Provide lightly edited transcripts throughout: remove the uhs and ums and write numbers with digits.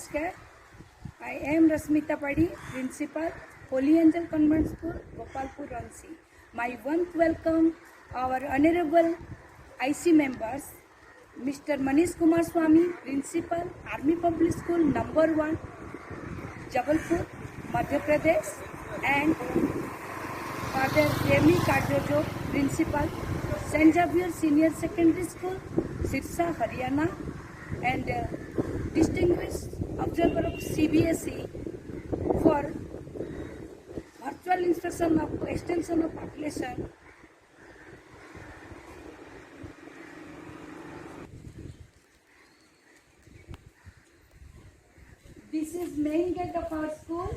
Namaskar. I am Rasmita Padi, Principal, Holy Angel Convent School, Gopalpur, Ranchi. My warmth welcome our honorable IC members, Mr. Manish Kumar Swami, Principal, Army Public School number 1, Jabalpur, Madhya Pradesh, and Father Remy Kadrojo, Principal, St. Xavier Senior Secondary School, Sirsa, Haryana, and distinguished observer of CBSE for virtual instruction of extension of population. This is main gate of our school.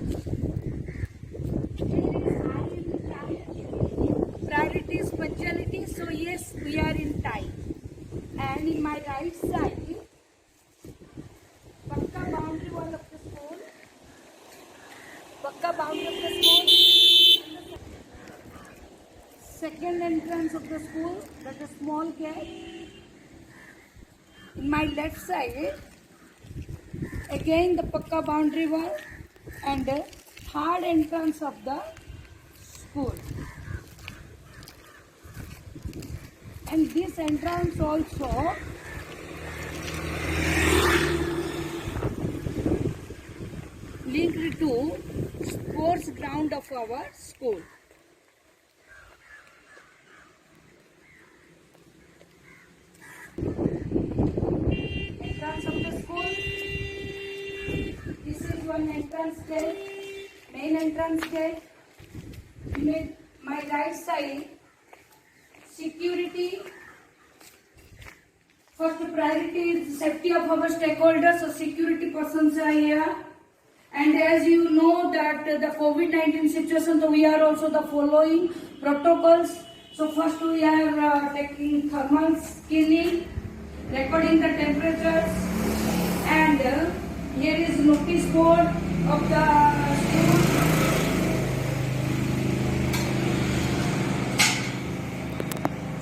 Priority is punctuality, so yes, we are in time. And in my right side, Pakka boundary wall of the school. Pakka boundary of the school. Second entrance of the school, that is small gate. In my left side, again the Pakka boundary wall and the third entrance of the school. And this entrance also linked to sports ground of our school. Entrance of the school. This is one entrance gate, main entrance gate. In my right side, security. First priority is safety of our stakeholders, so security persons are here. And as you know that the COVID-19 situation, so we are also the following protocols. So first we are taking thermal screening, recording the temperatures, and here is notice board of the school.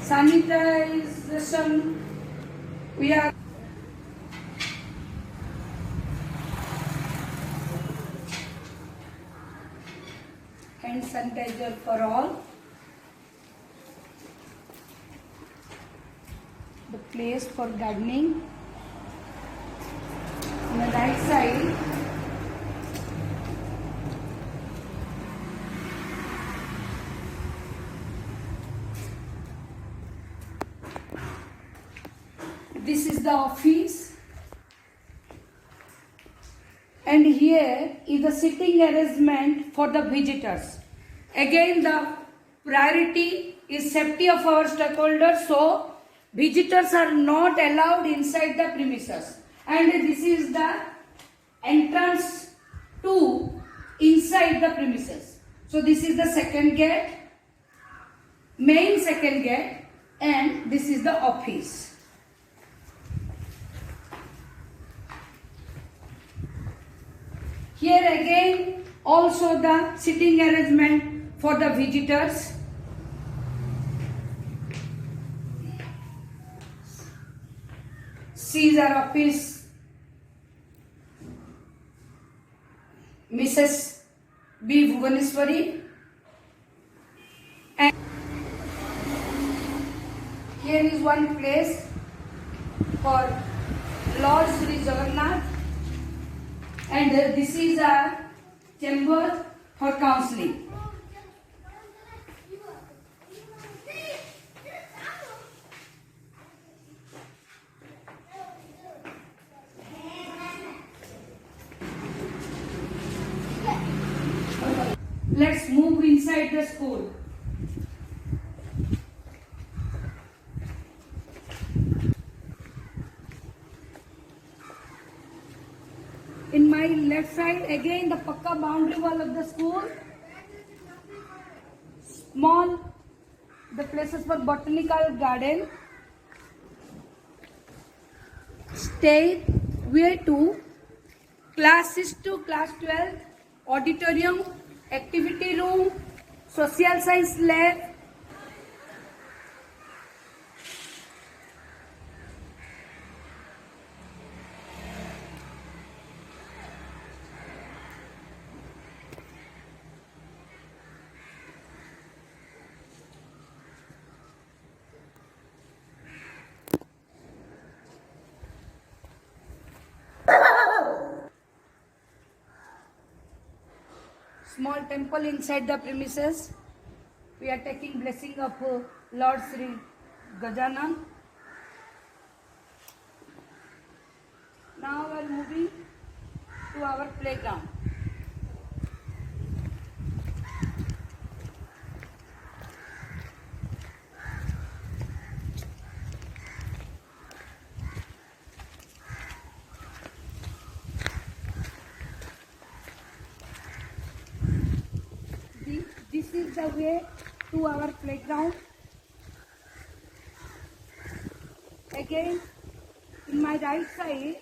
Sanitization, we are hand sanitizer for all. The place for gardening. On the right side, this is the office, and here is the sitting arrangement for the visitors. Again, the priority is safety of our stakeholders, so visitors are not allowed inside the premises. And this is the entrance to inside the premises. So this is the second gate, main second gate, and this is the office. Here again also the sitting arrangement for the visitors. Caesar office, Mrs. B. Bhuvaneswari, and here is one place for Lord Sri Jagannath, and this is a chamber for counseling. Let's move inside the school. In my left side, again the Pakka boundary wall of the school. Small, the places for botanical garden. State way to class 6 to class 12, auditorium, activity room, social science lab, small temple inside the premises. We are taking blessing of Lord Sri Gajanan. Now we are moving to our playground. This is the way to our playground. Again, in my right side,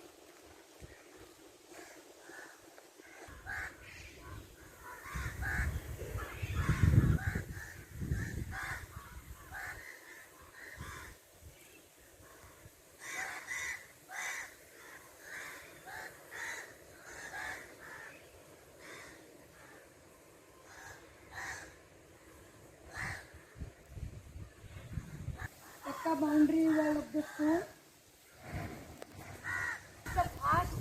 the boundary wall of the school. The vast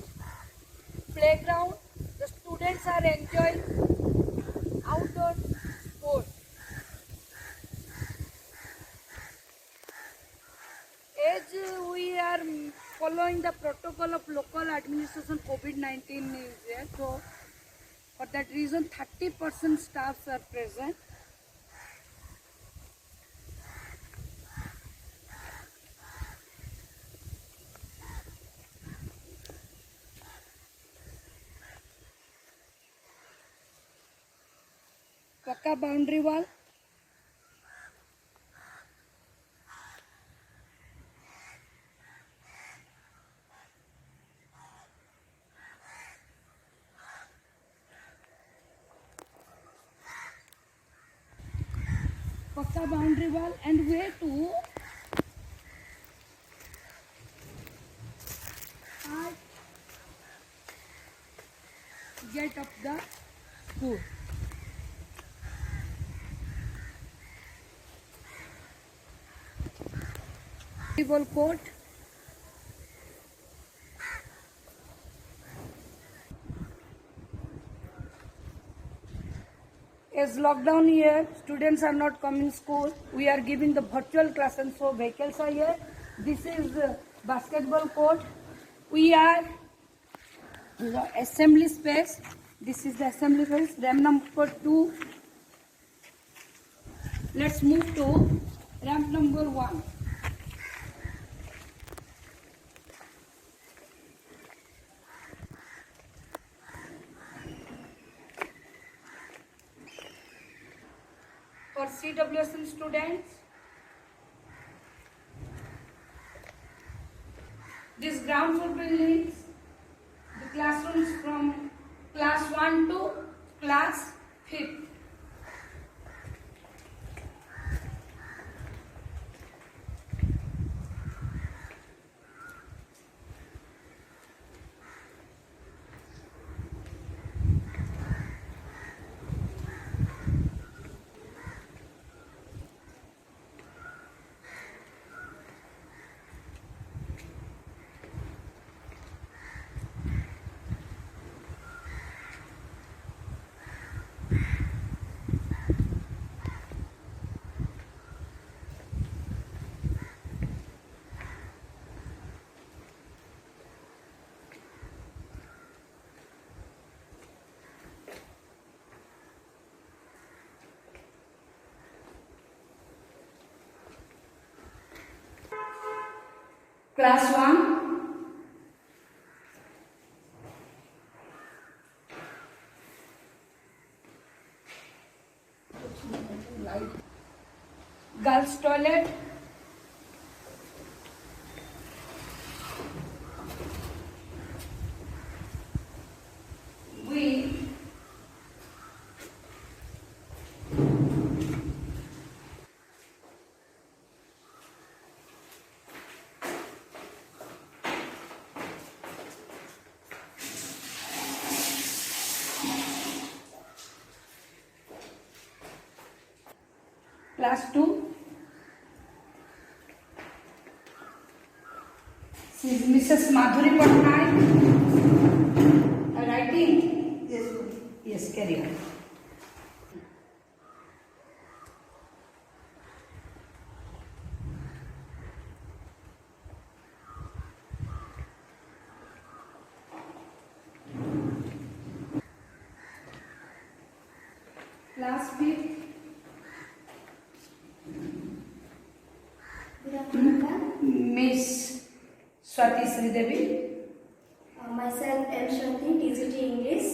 playground. The students are enjoying outdoor sports. As we are following the protocol of local administration, COVID-19 is there. So for that reason, 30% staffs are present. Pakka boundary wall. Pakka boundary wall and way to get of the school. Volleyball court. As lockdown here, students are not coming school. We are giving the virtual class, and so vehicles are here. This is basketball court. We are the assembly space. This is the assembly space. Ramp number 2. Let's move to ramp number 1. For CWSM students, these ground floor buildings, the classrooms from class 1 to class 5th. Class 1, girls toilet, we class 2, she is Mrs. Madhuri Patnaik. Writing? Yes, carry on. Class 5th. Good afternoon, ma'am. Miss Swati Sridevi. Myself, M. Shruti, TCT English.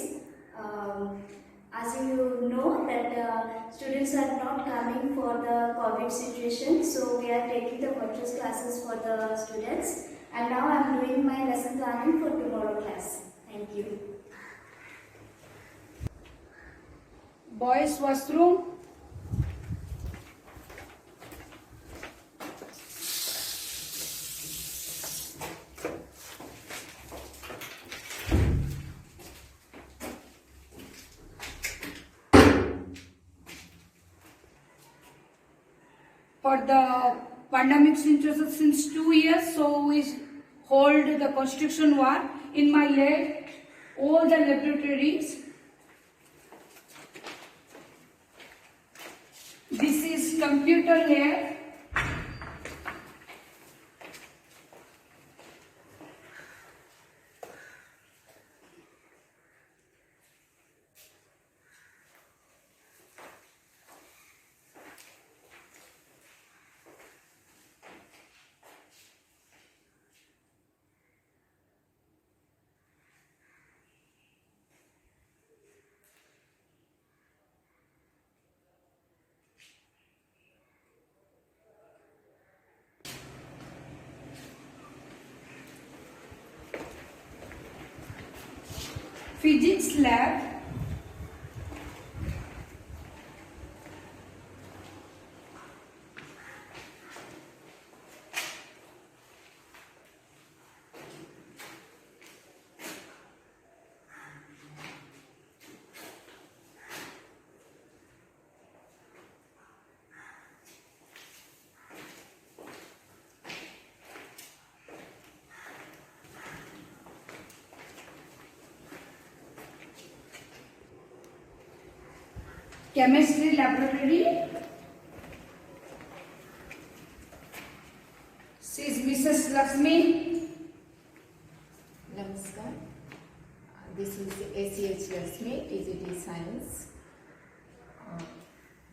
As you know that students are not coming for the COVID situation, so we are taking the virtual classes for the students. And now I am doing my lesson planning for tomorrow class. Thank you. Boys washroom. For the pandemic situation since 2 years, so we hold the construction work in my lab, all the laboratories. This is computer lab. Physics lab. Chemistry laboratory. She is Mrs. Lakshmi. Namaskar. This is ACH Lakshmi, TGT Science.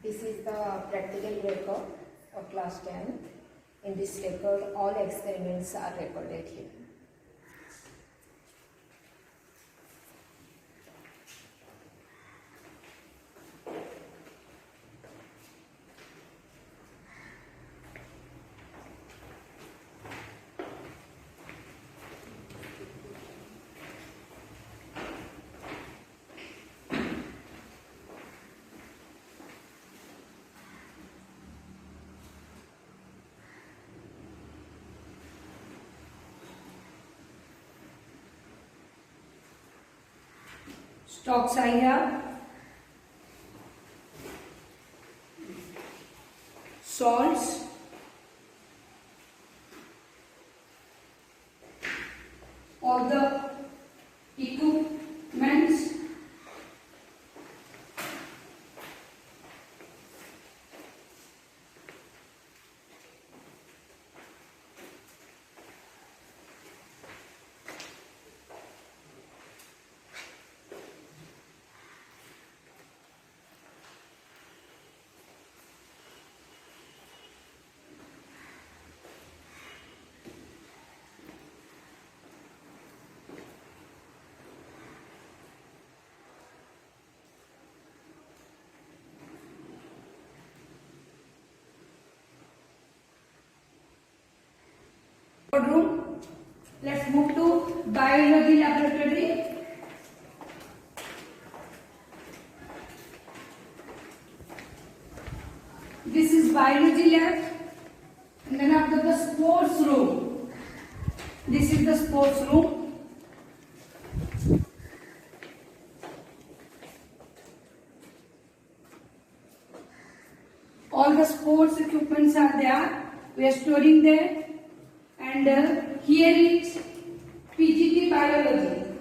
This is the practical record of class 10. In this record, all experiments are recorded here. Stocks I have. Salts. All the equipments. Room. Let's move to biology laboratory. This is biology lab, and then after the sports room. This is the sports room. All the sports equipments are there. We are storing there. And here is PGT biology.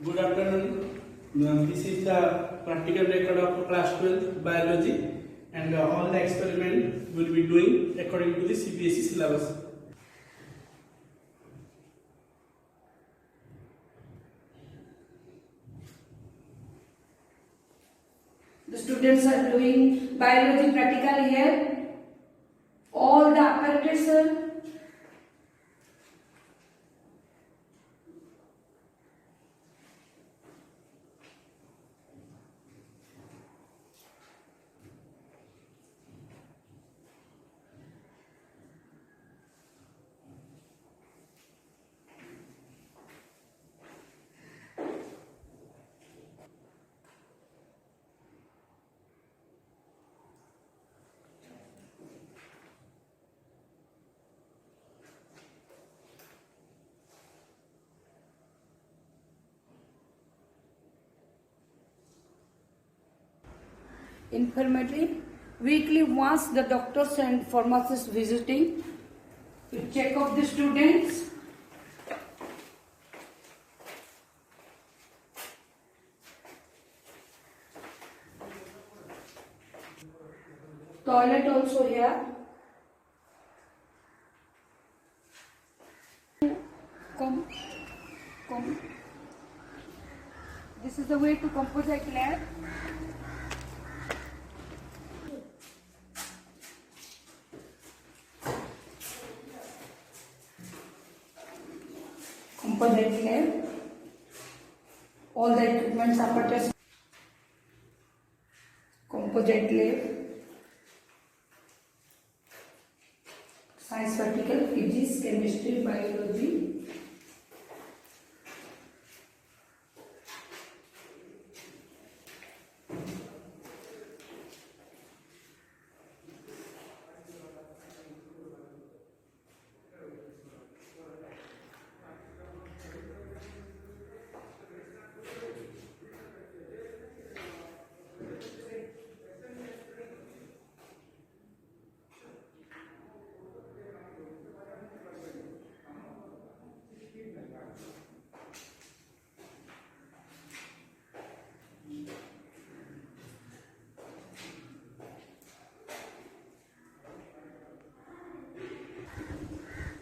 Good afternoon. This is the practical record of class 12 biology, and all the experiment will be doing according to the CBSE syllabus. The students are doing biology practical here. All the apparatus are infirmary. Weekly once the doctors and pharmacists visiting to check up the students. Toilet also here. Com- this is the way to composite lab. Composite lab. All the equipments are purchased. Composite lab. Science vertical, physics, chemistry, biology.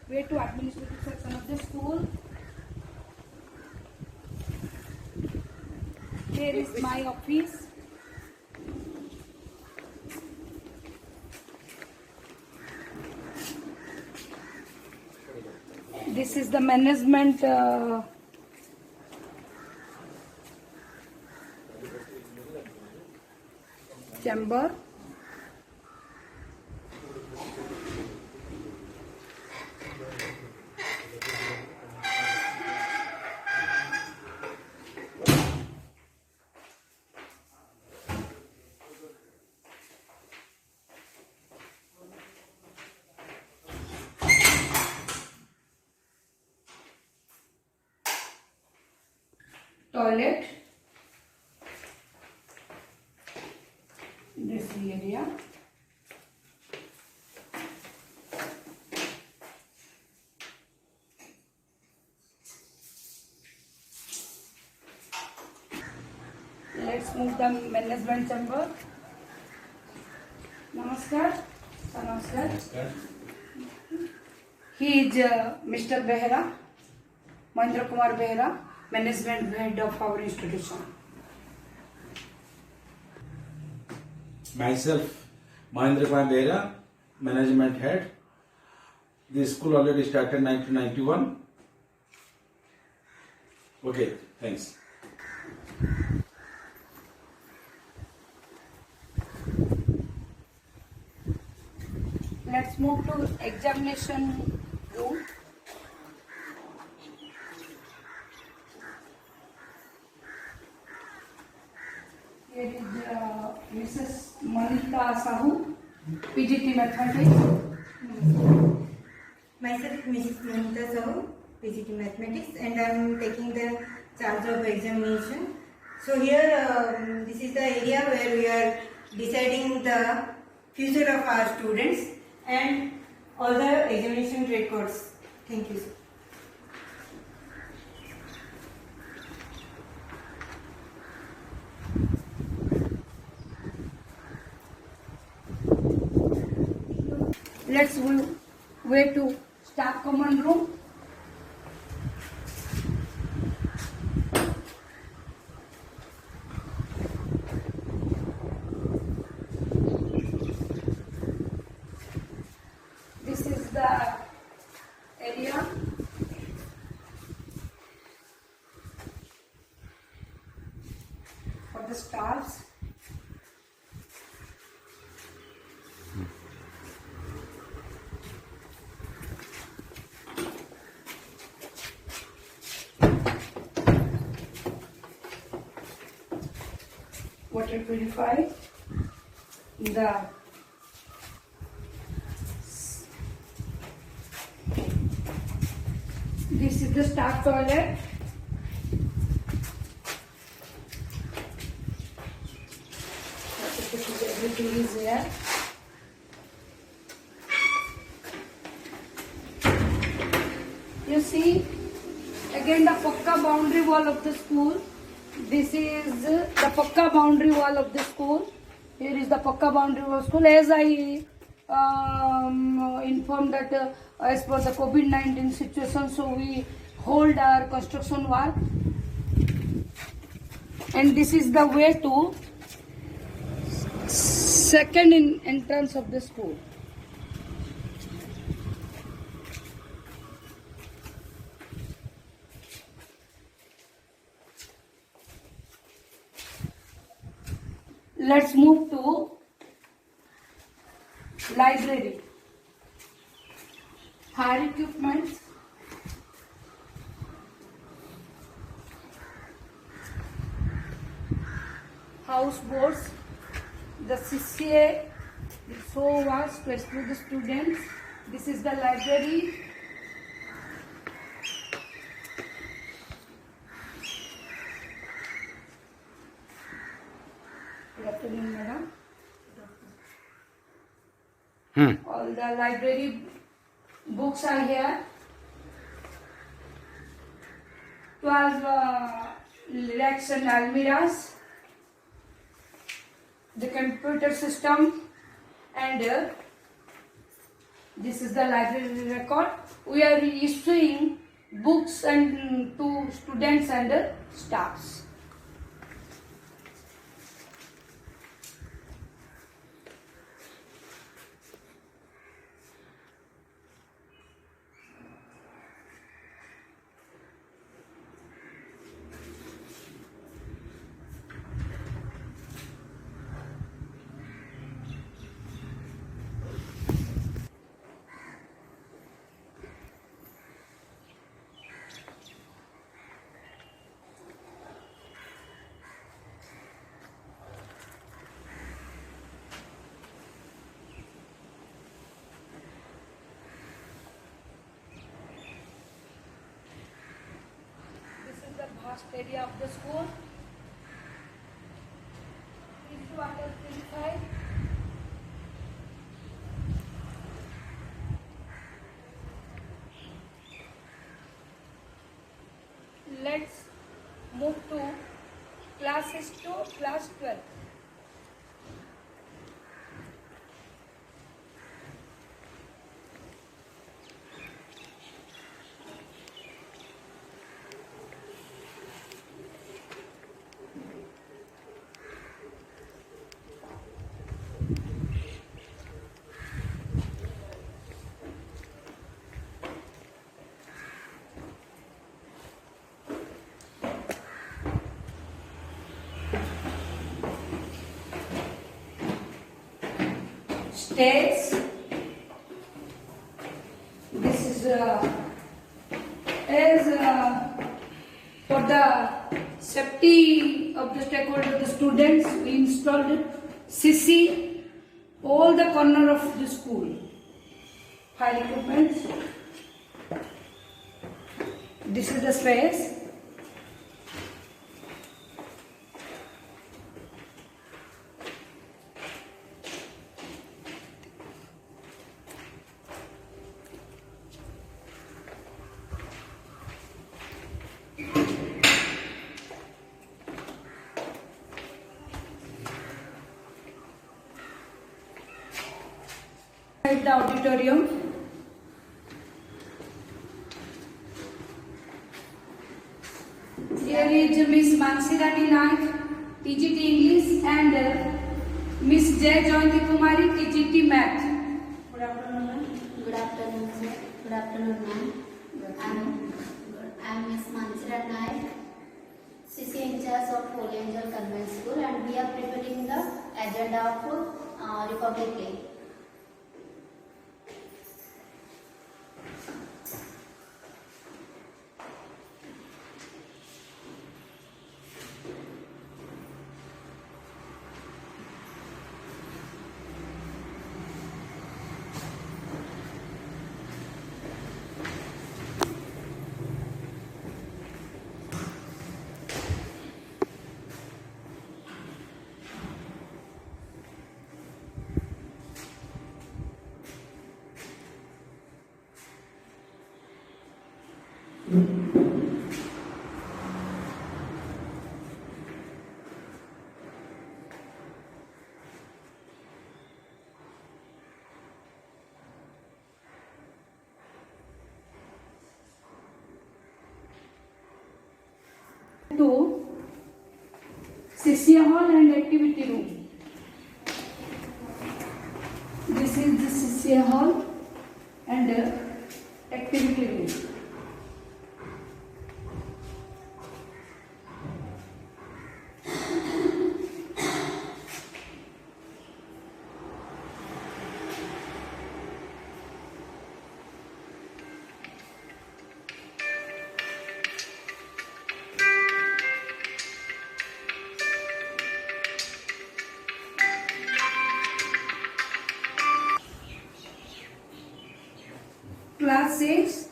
Way to administrative section of the school. Here is my office. This is the management chamber. Toilet, dressing area, let's move the management chamber. Namaskar. Namaskar. He is Mr. Behra, Mahendra Kumar Behra, management head of our institution. Myself, Mahendra Kumar Behra, management head. The school already started 1991. Okay, thanks. Let's move to examination room. Here is Mrs. Monica Sahu, PGT Mathematics. Myself, Mrs. Manita Sahu, PGT Mathematics, and I am taking the charge of examination. So here, this is the area where we are deciding the future of our students and all the examination records. Thank you, sir. Let's way to staff common room. water purifier. This is the staff toilet. Everything is here. You see, again the Pakka boundary wall of the school. This is the Pakka boundary wall of the school. Here is the Pakka boundary wall of school. As I informed that as per the COVID-19 situation, so we hold our construction work. And this is the way to second entrance of the school. Let's move to library. Higher equipment. House boards. The CCA is so vast to exclude the students. This is the library. Good afternoon, madam. All the library books are here. 12 racks and almirahs. The computer system, and this is the library record. We are issuing books and to students and staffs. Vast area of the school. Is water purified. Let's move to classes to class 12. Stairs. This is for the safety of the stakeholder, the students. We installed CC all the corner of the school. Fire equipment. This is the stairs. The auditorium. Here is Miss Mansi Rani Naik, TGT English, and Miss Jay Jayanti Kumari, TGT Math. Good afternoon, ma'am. Good afternoon, sir. Good afternoon, ma'am. I'm Miss Mansi Naik, CC in charge of Holy Angel Convent School, and we are preparing the agenda of Republic Day. To CCA hall and activity room. This is the CCA hall and activity room. Class 6,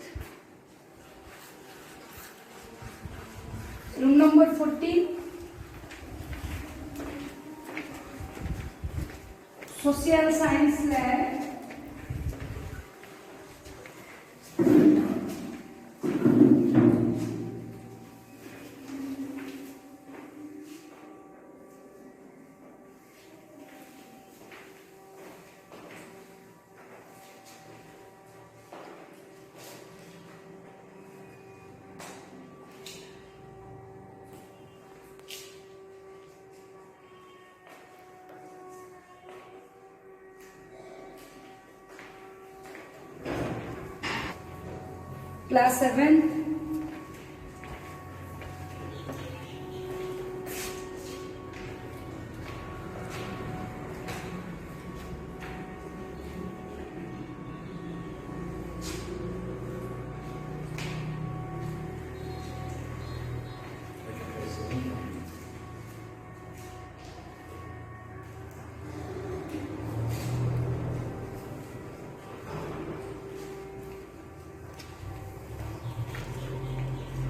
room number 14, social science lab. Class 7,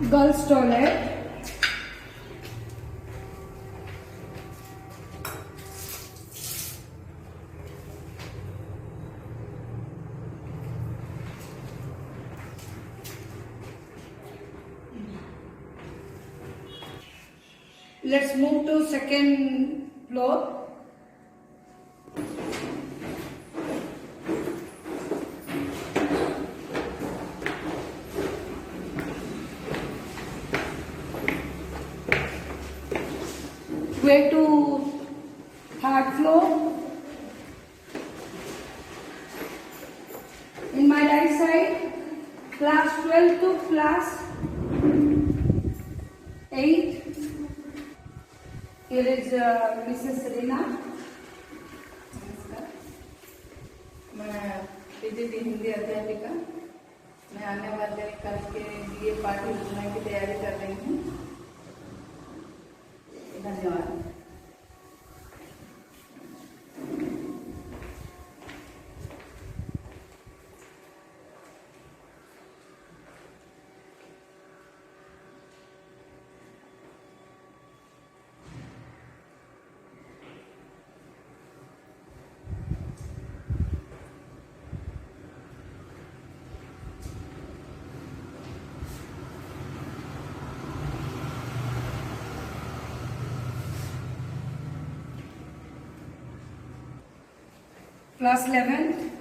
girls toilet. Let's move to second floor. Way to third floor. In my right side, class 12 to class 8. Here is Mrs. Serena. मैं PGT Hindi अध्यापिका। मैं आने वाले कल के लिए पाठ्य योजना की तैयारी कर रही हूँ। धन्यवाद। Class 11.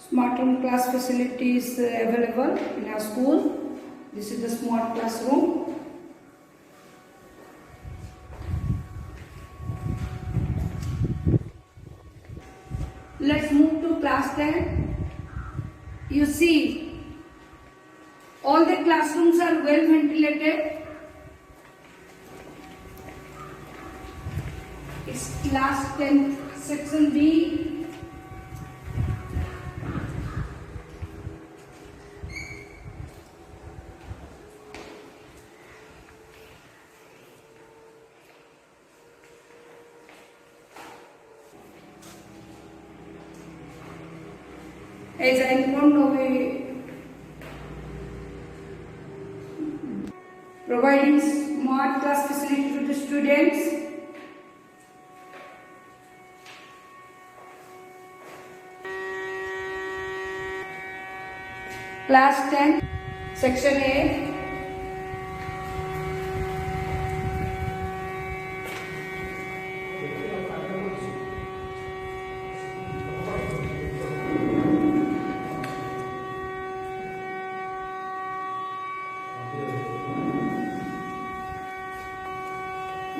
Smart room class facilities available in our school. This is the smart classroom. Let's move to class 10. You see, all the classrooms are well ventilated. It's class 10 section B. As I informed now, we providing smart class facility to the students. Class 10, Section A.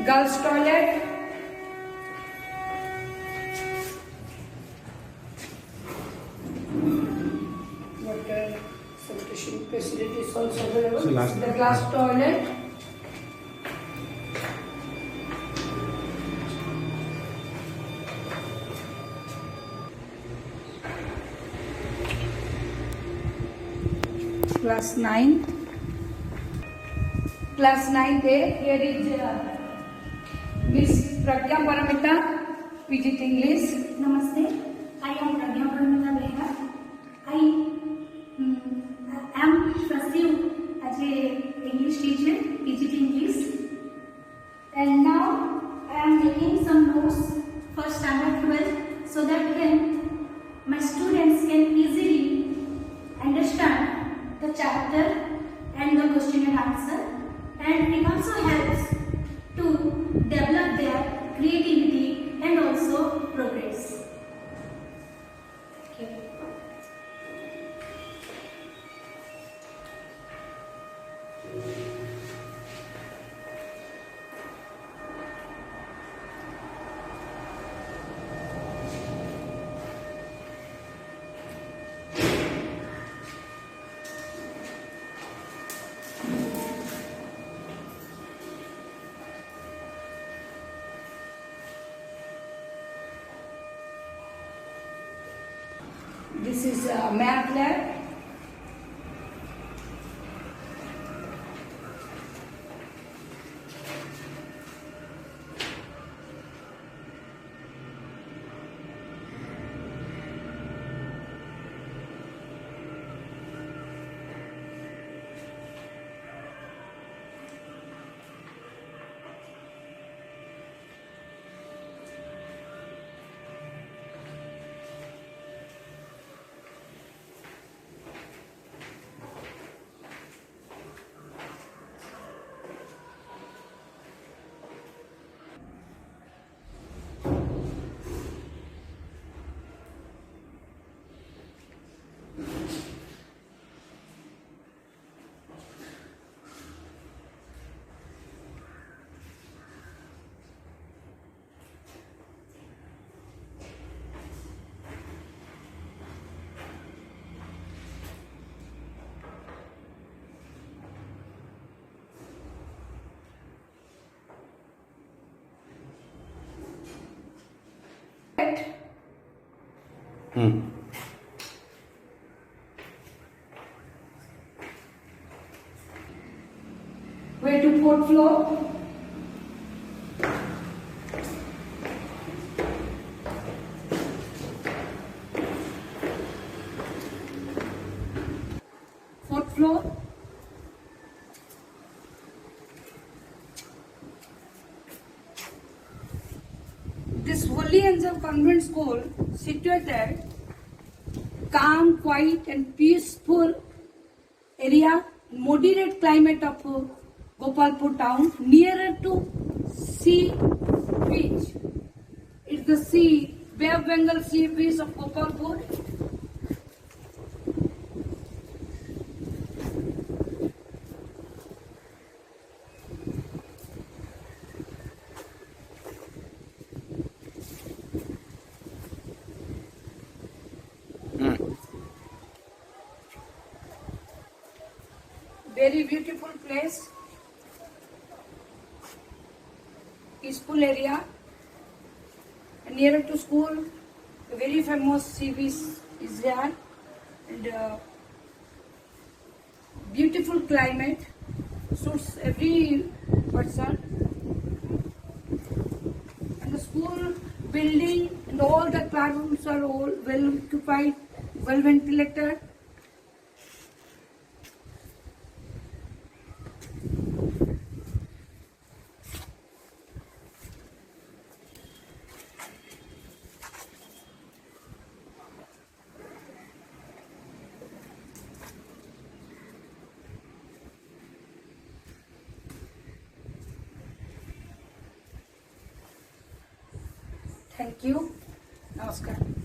Girls' toilet. Water sanitation facilities also available. So last- The glass toilet. Class 9. Class 9A. Here is Miss Pragya Paramita, PGT English. Namaste. I am Pragya Paramita Behar. I am pursued as a English teacher, PGT English. And now I am making some notes for standard 12 so that my students can easily understand the chapter and the question and answer. And it also helps to develop their creativity and also progress. Thank you. This is a math lab. Way to fourth floor. Fourth floor. This Holy Angel Convent School, situated calm, quiet and peaceful area, moderate climate of Gopalpur town, nearer to sea beach. It's the sea, Bay of Bengal sea beach of Gopalpur. Very beautiful place, peaceful area, and nearer to school, a very famous sea beach is there, and beautiful climate, suits every person, and the school building and all the classrooms are all well occupied well ventilated. Thank you. Namaskar.